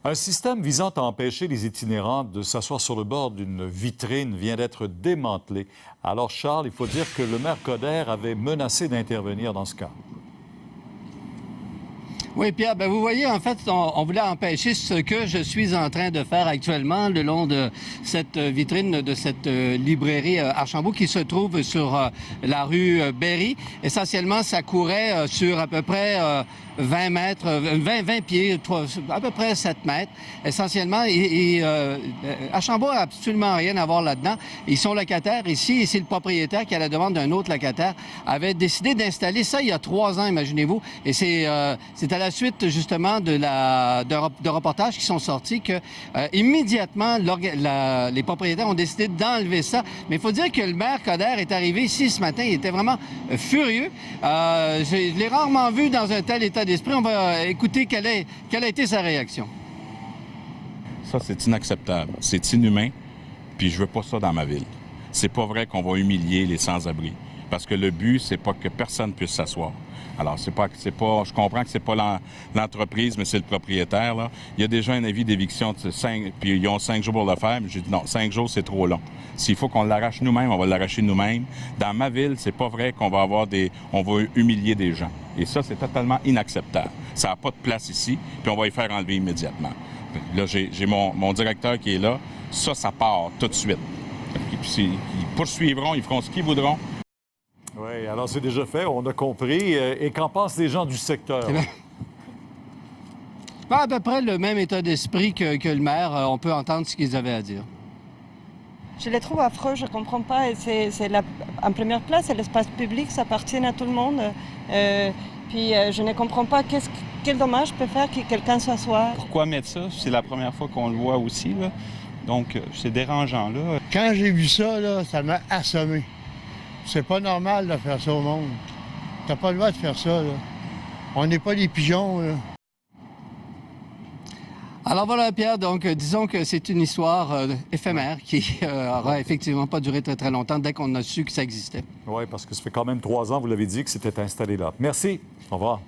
Un système visant à empêcher les itinérants de s'asseoir sur le bord d'une vitrine vient d'être démantelé. Alors, Charles, il faut dire que le maire Coderre avait menacé d'intervenir dans ce cas. Oui, Pierre, vous voyez, en fait, on voulait empêcher ce que je suis en train de faire actuellement le long de cette vitrine de cette librairie Archambault qui se trouve sur la rue Berry. Essentiellement, ça courait sur à peu près 20 mètres, 20 pieds, à peu près 7 mètres. Essentiellement, Archambault n'a absolument rien à voir là-dedans. Ils sont locataires ici et c'est le propriétaire qui, à la demande d'un autre locataire, avait décidé d'installer ça il y a 3 ans, imaginez-vous. Et c'est à la suite, justement, de reportages qui sont sortis que immédiatement, les propriétaires ont décidé d'enlever ça. Mais il faut dire que le maire Coderre est arrivé ici ce matin. Il était vraiment furieux. Je l'ai rarement vu dans un tel état d'esprit. On va écouter quelle a été sa réaction. Ça, c'est inacceptable. C'est inhumain, puis je veux pas ça dans ma ville. C'est pas vrai qu'on va humilier les sans-abri. Parce que le but, c'est pas que personne puisse s'asseoir. Alors, je comprends que c'est pas l'entreprise, mais c'est le propriétaire, là. Il y a déjà un avis d'éviction de 5, puis ils ont 5 jours pour le faire, mais j'ai dit non, 5 jours, c'est trop long. S'il faut qu'on l'arrache nous-mêmes, on va l'arracher nous-mêmes. Dans ma ville, c'est pas vrai qu'on va on va humilier des gens. Et ça, c'est totalement inacceptable. Ça n'a pas de place ici, puis on va y faire enlever immédiatement. Là, j'ai mon directeur qui est là. Ça part tout de suite. Puis, ils poursuivront, ils feront ce qu'ils voudront. Oui, alors c'est déjà fait, on a compris. Et qu'en pensent les gens du secteur? À peu près le même état d'esprit que le maire. On peut entendre ce qu'ils avaient à dire. Je les trouve affreux, je ne comprends pas. En première place, c'est l'espace public, ça appartient à tout le monde. Puis je ne comprends pas quel dommage peut faire que quelqu'un s'assoie. Pourquoi mettre ça? C'est la première fois qu'on le voit aussi, là. Donc, c'est dérangeant, là. Quand j'ai vu ça, là, ça m'a assommé. C'est pas normal de faire ça au monde. T'as pas le droit de faire ça, là. On n'est pas des pigeons, là. Alors voilà, Pierre, donc disons que c'est une histoire éphémère qui aura effectivement pas duré très, très longtemps dès qu'on a su que ça existait. Oui, parce que ça fait quand même 3 ans, vous l'avez dit, que c'était installé là. Merci. Au revoir.